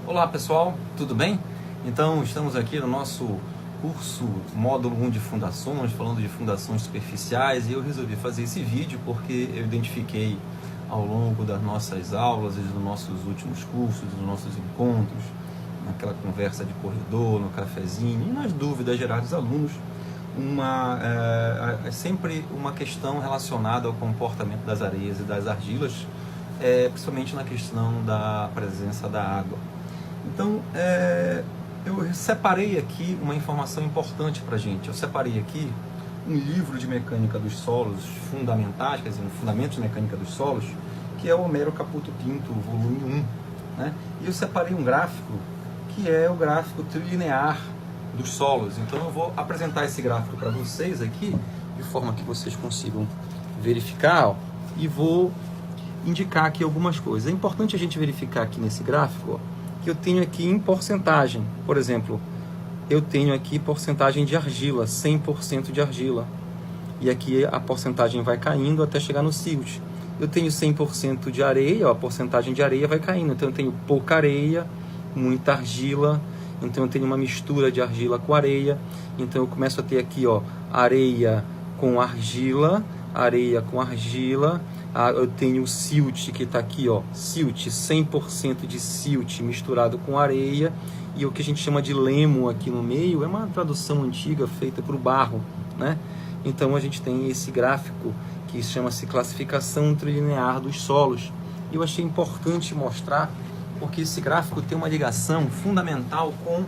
Olá pessoal, tudo bem? Então estamos aqui no nosso curso módulo 1 de fundações, falando de fundações superficiais, e eu resolvi fazer esse vídeo porque eu identifiquei ao longo das nossas aulas e dos nossos últimos cursos, dos nossos encontros, naquela conversa de corredor, no cafezinho e nas dúvidas gerais dos alunos, sempre uma questão relacionada ao comportamento das areias e das argilas, principalmente na questão da presença da água. Então, eu separei aqui uma informação importante para a gente. Eu separei aqui um livro de mecânica dos solos fundamentais, quer dizer, um fundamento de mecânica dos solos, que é o Homero Caputo Pinto, volume 1. Né? E eu separei um gráfico, que é o gráfico trilinear dos solos. Então, eu vou apresentar esse gráfico para vocês aqui, de forma que vocês consigam verificar, ó, e vou indicar aqui algumas coisas. É importante a gente verificar aqui nesse gráfico, ó, que eu tenho aqui em porcentagem. Por exemplo, eu tenho aqui porcentagem de argila, 100% de argila. E aqui a porcentagem vai caindo até chegar no silt. Eu tenho 100% de areia, ó, a porcentagem de areia vai caindo. Então eu tenho pouca areia, muita argila. Então eu tenho uma mistura de argila com areia. Então eu começo a ter aqui, ó, areia com argila, areia com argila. Eu tenho o silt que está aqui, ó, silt, 100% de silt misturado com areia, e o que a gente chama de lemo aqui no meio é uma tradução antiga feita para o barro, né? Então a gente tem esse gráfico que chama-se classificação trilinear dos solos. E eu achei importante mostrar porque esse gráfico tem uma ligação fundamental com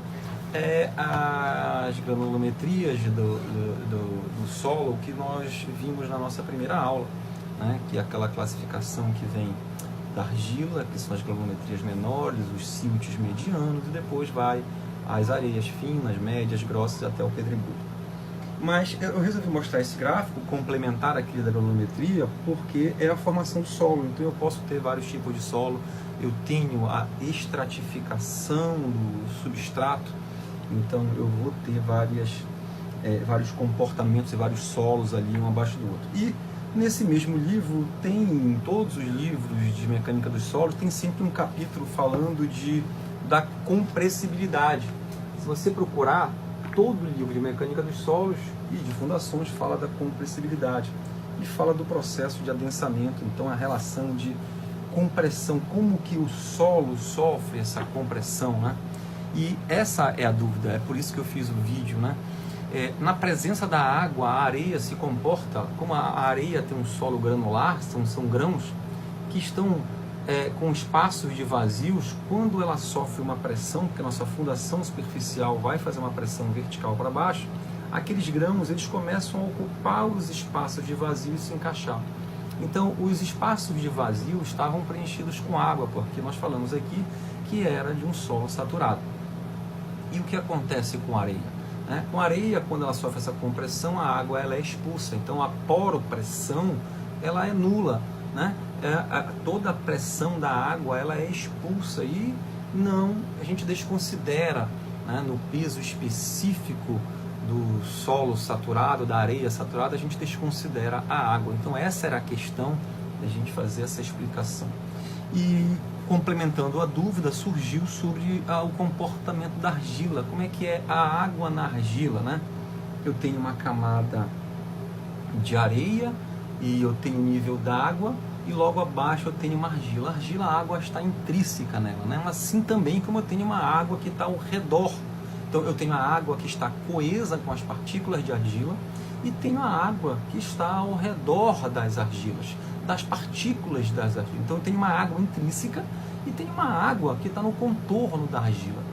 as granulometrias do solo que nós vimos na nossa primeira aula. Né, que é aquela classificação que vem da argila, que são as granulometrias menores, os siltes medianos, e depois vai as areias finas, médias, grossas, até o pedregulho. Mas eu resolvi mostrar esse gráfico complementar aquele da granulometria, porque é a formação do solo. Então eu posso ter vários tipos de solo, eu tenho a estratificação do substrato, então eu vou ter vários comportamentos e vários solos ali um abaixo do outro. E nesse mesmo livro, em todos os livros de mecânica dos solos, tem sempre um capítulo falando da compressibilidade. Se você procurar, todo o livro de mecânica dos solos e de fundações fala da compressibilidade e fala do processo de adensamento, então a relação de compressão, como que o solo sofre essa compressão, né? E essa é a dúvida, é por isso que eu fiz o vídeo, né? Na presença da água, a areia se comporta, como a areia tem um solo granular, são grãos que estão com espaços de vazios. Quando ela sofre uma pressão, porque a nossa fundação superficial vai fazer uma pressão vertical para baixo, aqueles grãos eles começam a ocupar os espaços de vazio e se encaixar. Então, os espaços de vazio estavam preenchidos com água, porque nós falamos aqui que era de um solo saturado. E o que acontece com a areia? Com a areia, quando ela sofre essa compressão, a água ela é expulsa. Então a poropressão ela é nula, né? Toda a pressão da água ela é expulsa e a gente desconsidera, né, no peso específico do solo saturado, da areia saturada, a gente desconsidera a água. Então essa era a questão da gente fazer essa explicação. E complementando a dúvida, surgiu sobre o comportamento da argila. Como é que é a água na argila, né? Eu tenho uma camada de areia e eu tenho nível d'água e logo abaixo eu tenho uma argila. A argila, a água está intrínseca nela, né? Mas assim também como eu tenho uma água que está ao redor. Então eu tenho a água que está coesa com as partículas de argila e tenho a água que está ao redor das argilas, das partículas das argilas. Então eu tenho uma água intrínseca e tenho uma água que está no contorno da argila.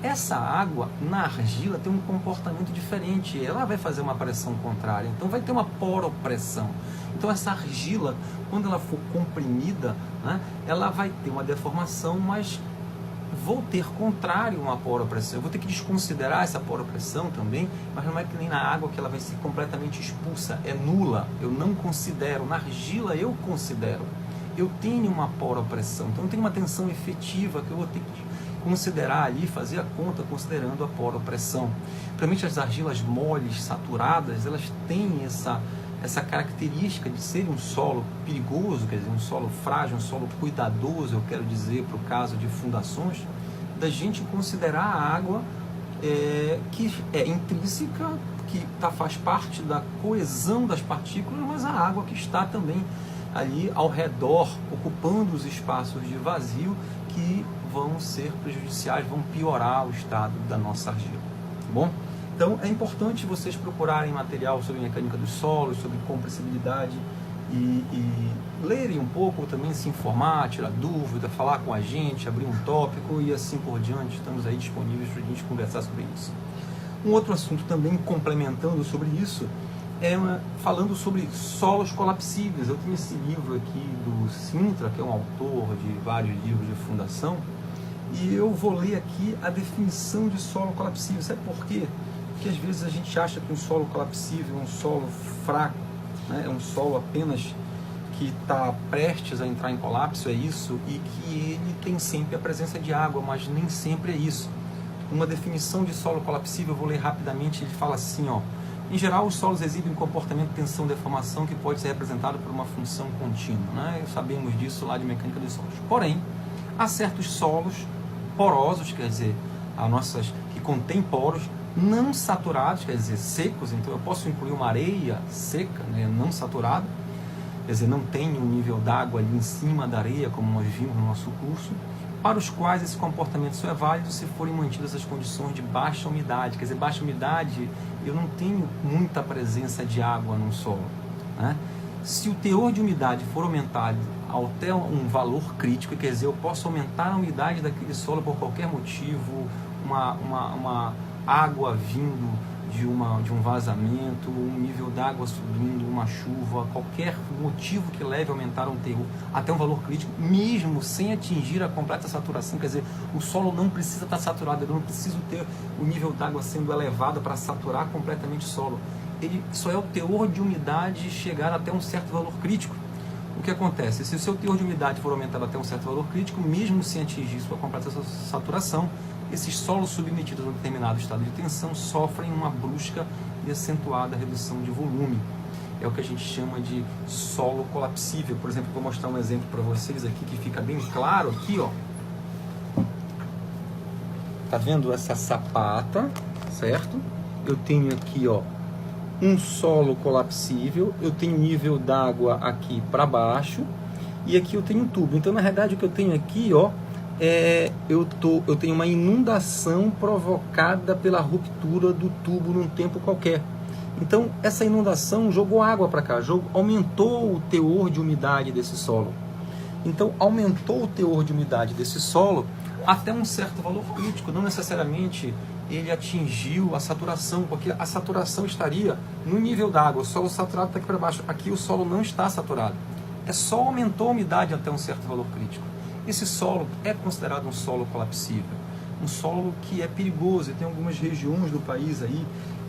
Essa água na argila tem um comportamento diferente, ela vai fazer uma pressão contrária, então vai ter uma poropressão. Então essa argila, quando ela for comprimida, né, ela vai ter uma deformação, mas vou ter contrário uma poropressão. Eu vou ter que desconsiderar essa poropressão também, mas não é que nem na água que ela vai ser completamente expulsa, é nula. Eu não considero, na argila eu considero. Eu tenho uma poropressão, então eu tenho uma tensão efetiva que eu vou ter que considerar ali, fazer a conta considerando a poropressão. Principalmente as argilas moles, saturadas, elas têm essa característica de ser um solo perigoso, quer dizer, um solo frágil, um solo cuidadoso, eu quero dizer, para o caso de fundações, da gente considerar a água que é intrínseca, que faz parte da coesão das partículas, mas a água que está também ali ao redor, ocupando os espaços de vazio que vão ser prejudiciais, vão piorar o estado da nossa argila, tá bom? Então é importante vocês procurarem material sobre mecânica dos solos, sobre compressibilidade e lerem um pouco, também se informar, tirar dúvida, falar com a gente, abrir um tópico e assim por diante. Estamos aí disponíveis para a gente conversar sobre isso. Um outro assunto também complementando sobre isso falando sobre solos colapsíveis. Eu tenho esse livro aqui do Sintra, que é um autor de vários livros de fundação, e eu vou ler aqui a definição de solo colapsível. Sabe por quê? Porque às vezes a gente acha que um solo colapsível é um solo fraco, né? É um solo apenas que está prestes a entrar em colapso, é isso, e que ele tem sempre a presença de água, mas nem sempre é isso. Uma definição de solo colapsível, eu vou ler rapidamente, ele fala assim, ó: em geral, os solos exibem um comportamento de tensão e deformação que pode ser representado por uma função contínua, né? Sabemos disso lá de mecânica dos solos. Porém, há certos solos porosos, quer dizer, que contêm poros, não saturados, quer dizer, secos. Então eu posso incluir uma areia seca, né, não saturada, quer dizer, não tem um nível d'água ali em cima da areia, como nós vimos no nosso curso, para os quais esse comportamento só é válido se forem mantidas as condições de baixa umidade. Quer dizer, baixa umidade, eu não tenho muita presença de água no solo, né? Se o teor de umidade for aumentado até um valor crítico, quer dizer, eu posso aumentar a umidade daquele solo por qualquer motivo, uma água vindo de um vazamento, um nível d'água subindo, uma chuva, qualquer motivo que leve a aumentar um teor até um valor crítico, mesmo sem atingir a completa saturação. Quer dizer, o solo não precisa estar saturado, eu não preciso ter o nível d'água sendo elevado para saturar completamente o solo. Ele só é o teor de umidade chegar até um certo valor crítico. O que acontece? Se o seu teor de umidade for aumentado até um certo valor crítico, mesmo sem atingir sua completa saturação, esses solos submetidos a um determinado estado de tensão sofrem uma brusca e acentuada redução de volume. É o que a gente chama de solo colapsível. Por exemplo, vou mostrar um exemplo para vocês aqui que fica bem claro aqui, ó. Tá vendo essa sapata, certo? Eu tenho aqui, ó, um solo colapsível, eu tenho nível d'água aqui para baixo e aqui eu tenho um tubo. Então, na realidade, o que eu tenho aqui, ó, eu tenho uma inundação provocada pela ruptura do tubo num tempo qualquer. Então essa inundação jogou água para cá, aumentou o teor de umidade desse solo. Então aumentou o teor de umidade desse solo até um certo valor crítico. Não necessariamente ele atingiu a saturação, porque a saturação estaria no nível d'água. O solo saturado está aqui para baixo, aqui o solo não está saturado. Só aumentou a umidade até um certo valor crítico. Esse solo é considerado um solo colapsível, um solo que é perigoso, e tem algumas regiões do país aí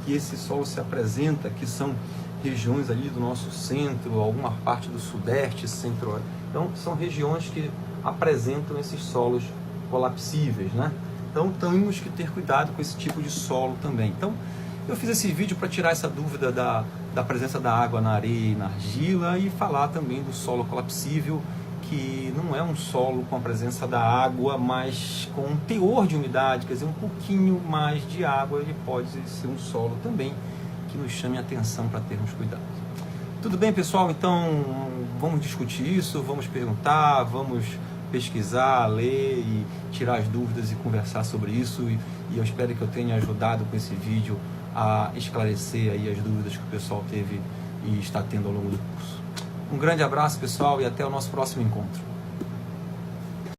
que esse solo se apresenta, que são regiões ali do nosso centro, alguma parte do sudeste, centro. Então são regiões que apresentam esses solos colapsíveis, né? Então temos que ter cuidado com esse tipo de solo também. Então eu fiz esse vídeo para tirar essa dúvida da presença da água na areia e na argila e falar também do solo colapsível, que não é um solo com a presença da água, mas com um teor de umidade, quer dizer, um pouquinho mais de água. Ele pode ser um solo também que nos chame a atenção para termos cuidado. Tudo bem, pessoal? Então vamos discutir isso, vamos perguntar, vamos pesquisar, ler e tirar as dúvidas e conversar sobre isso, e eu espero que eu tenha ajudado com esse vídeo a esclarecer aí as dúvidas que o pessoal teve e está tendo ao longo do curso. Um grande abraço, pessoal, e até o nosso próximo encontro.